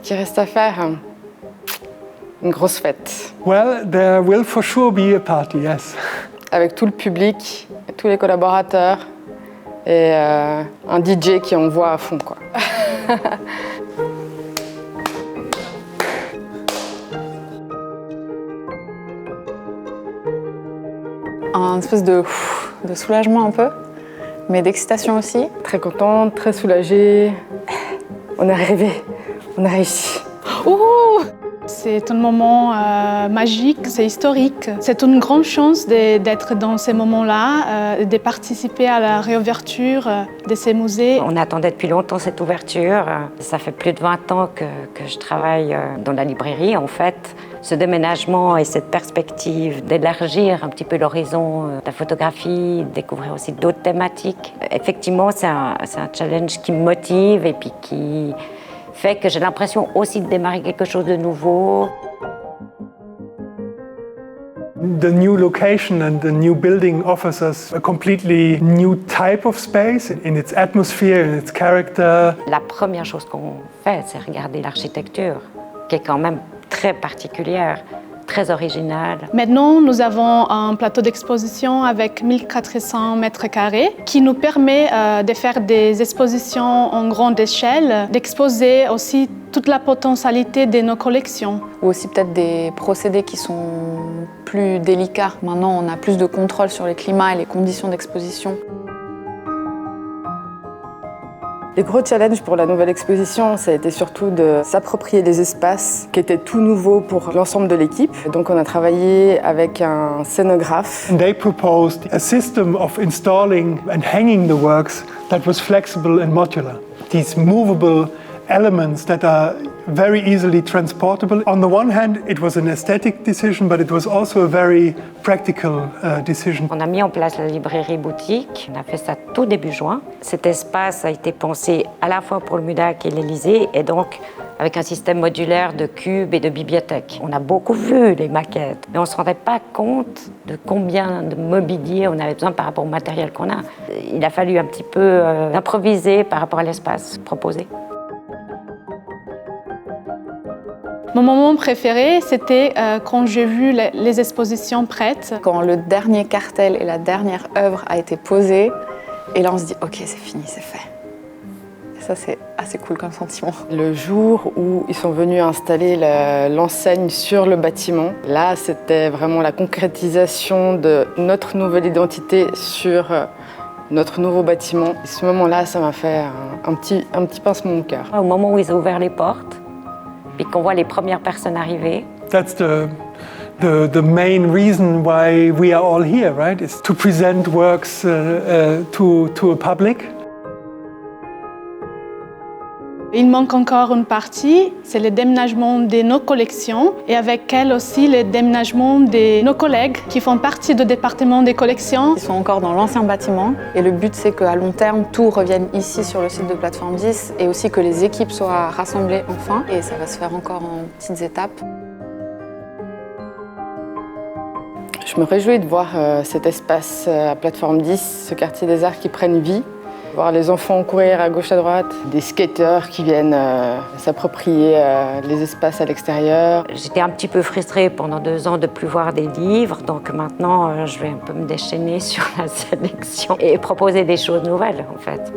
Ce qui reste à faire, une grosse fête. Well, there will for sure be a party, yes. Avec tout le public, tous les collaborateurs et un DJ qui envoie à fond, quoi. Un espèce de soulagement un peu, mais d'excitation aussi. Très contente, très soulagée. On est arrivé, on a réussi. C'est un moment magique, c'est historique. C'est une grande chance d'être dans ces moments-là, de participer à la réouverture de ces musées. On attendait depuis longtemps cette ouverture. Ça fait plus de 20 ans que je travaille dans la librairie. En fait, ce déménagement et cette perspective d'élargir un petit peu l'horizon de la photographie, découvrir aussi d'autres thématiques. Effectivement, c'est un challenge qui me motive et puis qui fait que j'ai l'impression aussi de démarrer quelque chose de nouveau. The new location and the new building offers us a completely new type of space in its atmosphere, in its character. La première chose qu'on fait, c'est regarder l'architecture, qui est quand même très particulière, très originale. Maintenant, nous avons un plateau d'exposition avec 1400 mètres carrés qui nous permet de faire des expositions en grande échelle, d'exposer aussi toute la potentialité de nos collections. Ou aussi peut-être des procédés qui sont plus délicats. Maintenant, on a plus de contrôle sur les climats et les conditions d'exposition. Les gros challenges pour la nouvelle exposition, ça a été surtout de s'approprier des espaces qui étaient tout nouveaux pour l'ensemble de l'équipe. Donc on a travaillé avec un scénographe. And they proposed a system of installing and hanging the works that was flexible and modular. These movable elements that are very easily transportable. On the one hand, it was an aesthetic decision, but it was also a very practical decision. On a mis en place la librairie boutique. On a fait ça tout début juin. Cet espace a été pensé à la fois pour le MUDAC et l'Élysée, et donc avec un système modulaire de cubes et de bibliothèques. On a beaucoup vu les maquettes, mais on ne se rendait pas compte de combien de mobilier on avait besoin par rapport au matériel qu'on a. Il a fallu un petit peu improviser par rapport à l'espace proposé. Mon moment préféré, c'était quand j'ai vu les expositions prêtes. Quand le dernier cartel et la dernière œuvre a été posée, et là on se dit « ok, c'est fini, c'est fait ». Et ça, c'est assez cool comme sentiment. Le jour où ils sont venus installer l'enseigne sur le bâtiment, là, c'était vraiment la concrétisation de notre nouvelle identité sur notre nouveau bâtiment. Et ce moment-là, ça m'a fait un petit pincement au cœur. Au moment où ils ont ouvert les portes, et qu'on voit les premières personnes arriver. That's the main reason why we are all here, right? Is to present works to a public. Il manque encore une partie, c'est le déménagement de nos collections et avec elle aussi le déménagement de nos collègues qui font partie du département des collections. Ils sont encore dans l'ancien bâtiment et le but c'est qu'à long terme tout revienne ici sur le site de Plateforme 10 et aussi que les équipes soient rassemblées enfin et ça va se faire encore en petites étapes. Je me réjouis de voir cet espace à Plateforme 10, ce quartier des arts qui prenne vie. Voir les enfants courir à gauche à droite, des skateurs qui viennent s'approprier les espaces à l'extérieur. J'étais un petit peu frustrée pendant 2 ans de ne plus voir des livres, donc maintenant je vais un peu me déchaîner sur la sélection et proposer des choses nouvelles en fait.